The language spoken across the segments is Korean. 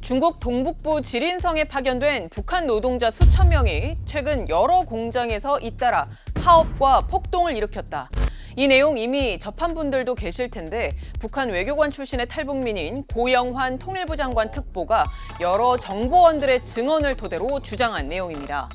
중국 동북부 지린성에 파견된 북한 노동자 수천 명이 최근 여러 공장에서 잇따라 파업과 폭동을 일으켰다. 이 내용 이미 접한 분들도 계실 텐데 북한 외교관 출신의 탈북민인 고영환 통일부 장관 특보가 여러 정보원들의 증언을 토대로 주장한 내용입니다.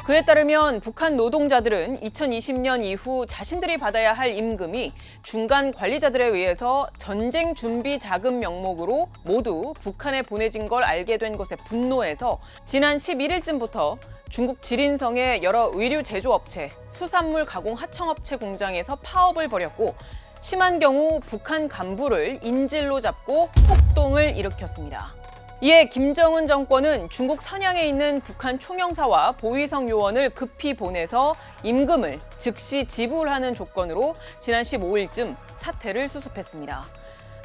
그에 따르면 북한 노동자들은 2020년 이후 자신들이 받아야 할 임금이 중간 관리자들에 의해서 전쟁 준비 자금 명목으로 모두 북한에 보내진 걸 알게 된 것에 분노해서 지난 11일쯤부터 중국 지린성의 여러 의류 제조업체, 수산물 가공 하청업체 공장에서 파업을 벌였고 심한 경우 북한 간부를 인질로 잡고 폭동을 일으켰습니다. 이에 김정은 정권은 중국 선양에 있는 북한 총영사와 보위성 요원을 급히 보내서 임금을 즉시 지불하는 조건으로 지난 15일쯤 사태를 수습했습니다.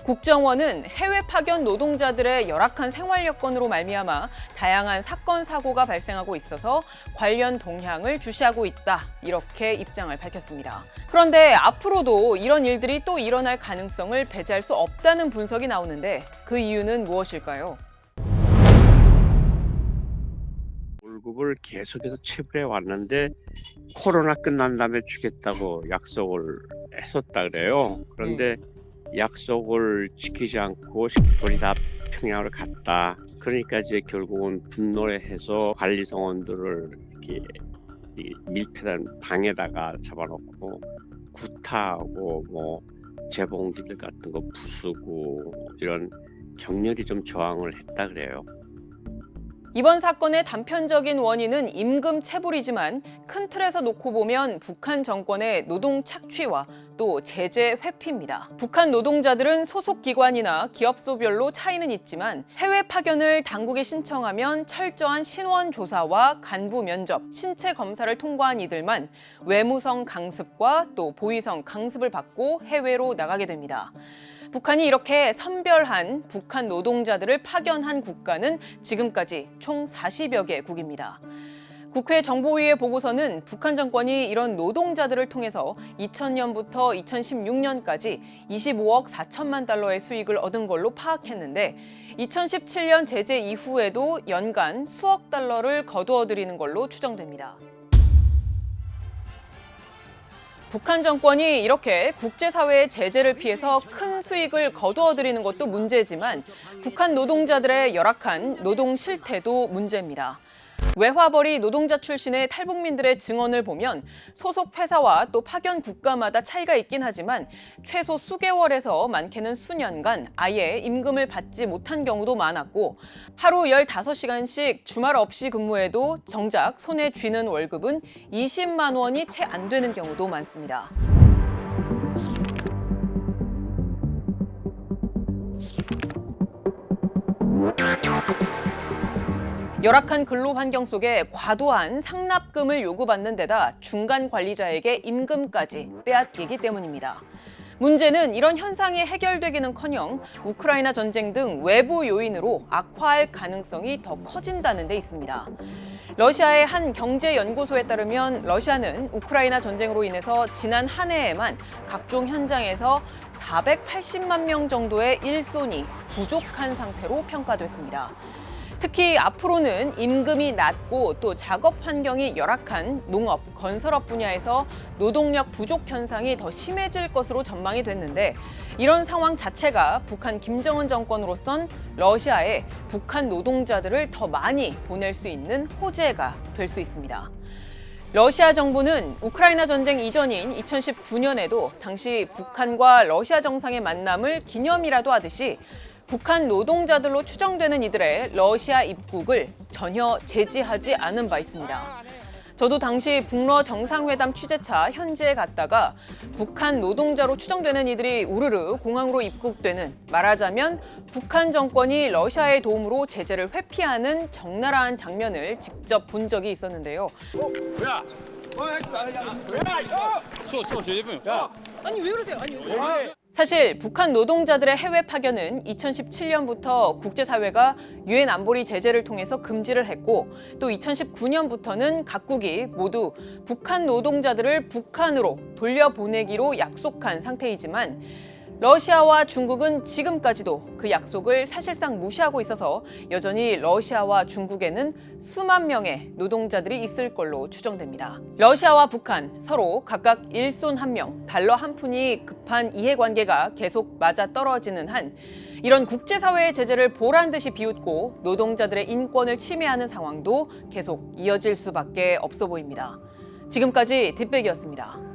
국정원은 해외 파견 노동자들의 열악한 생활 여건으로 말미암아 다양한 사건 사고가 발생하고 있어서 관련 동향을 주시하고 있다, 이렇게 입장을 밝혔습니다. 그런데 앞으로도 이런 일들이 또 일어날 가능성을 배제할 수 없다는 분석이 나오는데 그 이유는 무엇일까요? 월급을 계속해서 체불해 왔는데 코로나 끝난 다음에 주겠다고 약속을 했었다 그래요. 그런데 약속을 지키지 않고 식권이 다 평양으로 갔다. 그러니까 이제 결국은 분노를 해서 관리성원들을 이렇게 밀폐된 방에다가 잡아놓고 구타하고 뭐 재봉기들 같은 거 부수고 이런 격렬히 좀 저항을 했다 그래요. 이번 사건의 단편적인 원인은 임금 체불이지만 큰 틀에서 놓고 보면 북한 정권의 노동 착취와 또 제재 회피입니다. 북한 노동자들은 소속 기관이나 기업소별로 차이는 있지만 해외 파견을 당국에 신청하면 철저한 신원 조사와 간부 면접, 신체 검사를 통과한 이들만 외무성 강습과 또 보위성 강습을 받고 해외로 나가게 됩니다. 북한이 이렇게 선별한 북한 노동자들을 파견한 국가는 지금까지 총 40여 개국입니다. 국회 정보위의 보고서는 북한 정권이 이런 노동자들을 통해서 2000년부터 2016년까지 25억 4천만 달러의 수익을 얻은 걸로 파악했는데 2017년 제재 이후에도 연간 수억 달러를 거두어들이는 걸로 추정됩니다. 북한 정권이 이렇게 국제사회의 제재를 피해서 큰 수익을 거두어들이는 것도 문제지만 북한 노동자들의 열악한 노동 실태도 문제입니다. 외화벌이 노동자 출신의 탈북민들의 증언을 보면 소속 회사와 또 파견 국가마다 차이가 있긴 하지만 최소 수개월에서 많게는 수년간 아예 임금을 받지 못한 경우도 많았고 하루 15시간씩 주말 없이 근무해도 정작 손에 쥐는 월급은 20만 원이 채 안 되는 경우도 많습니다. 열악한 근로 환경 속에 과도한 상납금을 요구받는 데다 중간 관리자에게 임금까지 빼앗기기 때문입니다. 문제는 이런 현상이 해결되기는커녕 우크라이나 전쟁 등 외부 요인으로 악화할 가능성이 더 커진다는 데 있습니다. 러시아의 한 경제연구소에 따르면 러시아는 우크라이나 전쟁으로 인해서 지난 한 해에만 각종 현장에서 480만 명 정도의 일손이 부족한 상태로 평가됐습니다. 특히 앞으로는 임금이 낮고 또 작업 환경이 열악한 농업, 건설업 분야에서 노동력 부족 현상이 더 심해질 것으로 전망이 됐는데 이런 상황 자체가 북한 김정은 정권으로선 러시아에 북한 노동자들을 더 많이 보낼 수 있는 호재가 될 수 있습니다. 러시아 정부는 우크라이나 전쟁 이전인 2019년에도 당시 북한과 러시아 정상의 만남을 기념이라도 하듯이 북한 노동자들로 추정되는 이들의 러시아 입국을 전혀 제지하지 않은 바 있습니다. 저도 당시 북러 정상회담 취재차 현지에 갔다가 북한 노동자로 추정되는 이들이 우르르 공항으로 입국되는, 말하자면 북한 정권이 러시아의 도움으로 제재를 회피하는 적나라한 장면을 직접 본 적이 있었는데요. 아니 왜 그러세요? 사실 북한 노동자들의 해외 파견은 2017년부터 국제사회가 유엔 안보리 제재를 통해서 금지를 했고 또 2019년부터는 각국이 모두 북한 노동자들을 북한으로 돌려보내기로 약속한 상태이지만 러시아와 중국은 지금까지도 그 약속을 사실상 무시하고 있어서 여전히 러시아와 중국에는 수만 명의 노동자들이 있을 걸로 추정됩니다. 러시아와 북한 서로 각각 일손 한 명, 달러 한 푼이 급한 이해관계가 계속 맞아떨어지는 한 이런 국제사회의 제재를 보란 듯이 비웃고 노동자들의 인권을 침해하는 상황도 계속 이어질 수밖에 없어 보입니다. 지금까지 뒷백이었습니다.